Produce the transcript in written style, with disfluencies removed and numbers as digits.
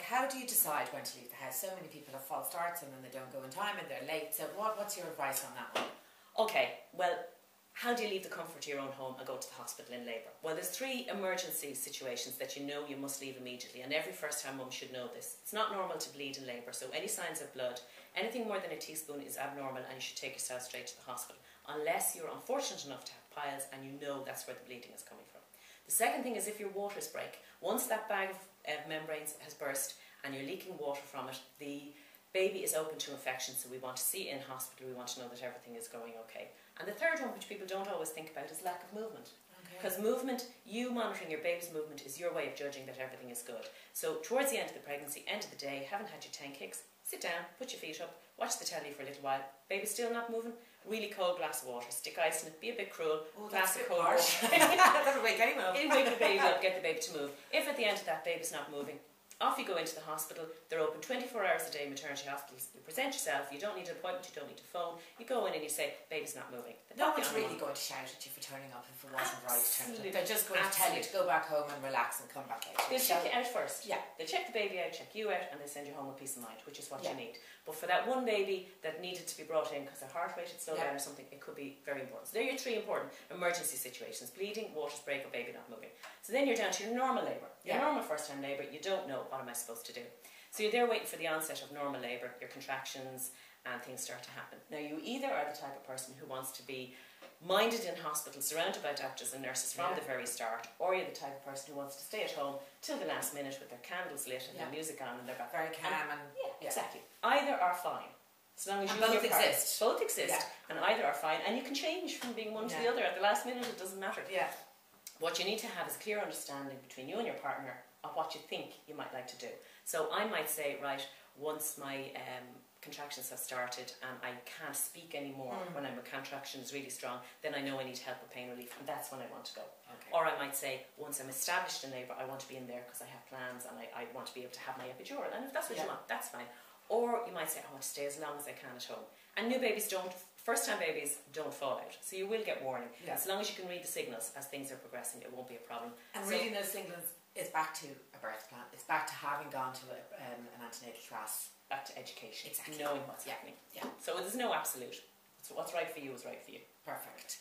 how do you decide when to leave the house? So many people have false starts and then they don't go in time and they're late. So what's your advice on that one? Okay, well, how do you leave the comfort of your own home and go to the hospital in labour? Well, there's 3 emergency situations that you know you must leave immediately, and every first-time mum should know this. It's not normal to bleed in labour, so any signs of blood, anything more than a teaspoon is abnormal, and you should take yourself straight to the hospital, unless you're unfortunate enough to have piles and you know that's where the bleeding is coming from. The second thing is if your waters break. Once that bag of membranes has burst and you're leaking water from it, the baby is open to infection, so we want to see in hospital, we want to know that everything is going okay. And the third one, which people don't always think about, is lack of movement. Because movement, you monitoring your baby's movement is your way of judging that everything is good. So towards the end of the pregnancy, end of the day, haven't had your 10 kicks, sit down, put your feet up, watch the telly for a little while. Baby's still not moving, really cold glass of water, stick ice in it, be a bit cruel, glass of cold water. That'll wake anyone up. It'll wake the baby up, get the baby to move. If at the end of that baby's not moving, off you go into the hospital. They're open 24 hours a day, maternity hospitals. You present yourself, you don't need an appointment, you don't need to phone. You go in and you say, baby's not moving. No one's really going to shout at you for turning up if it wasn't Absolutely. right. They're just going to tell you to go back home and relax and come back later. They'll check you out first. Yeah. They'll check the baby out, check you out, and they send you home with peace of mind, which is what you need. But for that one baby that needed to be brought in because their heart rate had slowed down or something, it could be very important. So they're your 3 important emergency situations: bleeding, waters break, or baby not moving. So then you're down to your normal labour. Your normal first-time labour, you don't know, what am I supposed to do? So you're there waiting for the onset of normal labour, your contractions, and things start to happen. Now, you either are the type of person who wants to be minded in hospital, surrounded by doctors and nurses from the very start, or you're the type of person who wants to stay at home till the last minute with their candles lit and their music on and their back. Very calm and exactly. Either are fine. So long as you both exist. Both exist, and either are fine, and you can change from being one to the other at the last minute, it doesn't matter. Yeah. What you need to have is clear understanding between you and your partner of what you think you might like to do. So I might say, right, once my contractions have started and I can't speak anymore when my contraction is really strong, then I know I need help with pain relief, and that's when I want to go. Okay. Or I might say, once I'm established in labour, I want to be in there because I have plans and I want to be able to have my epidural, and if that's what you want, that's fine. Or you might say, I want to stay as long as I can at home. And new babies don't, first-time babies don't fall out, so you will get warning. As long as you can read the signals as things are progressing, it won't be a problem. And reading those signals is back to a birth plan. It's back to having gone to an antenatal class. Back to education. Exactly. Knowing what's happening. Yeah. So there's no absolute. So what's right for you is right for you. Perfect.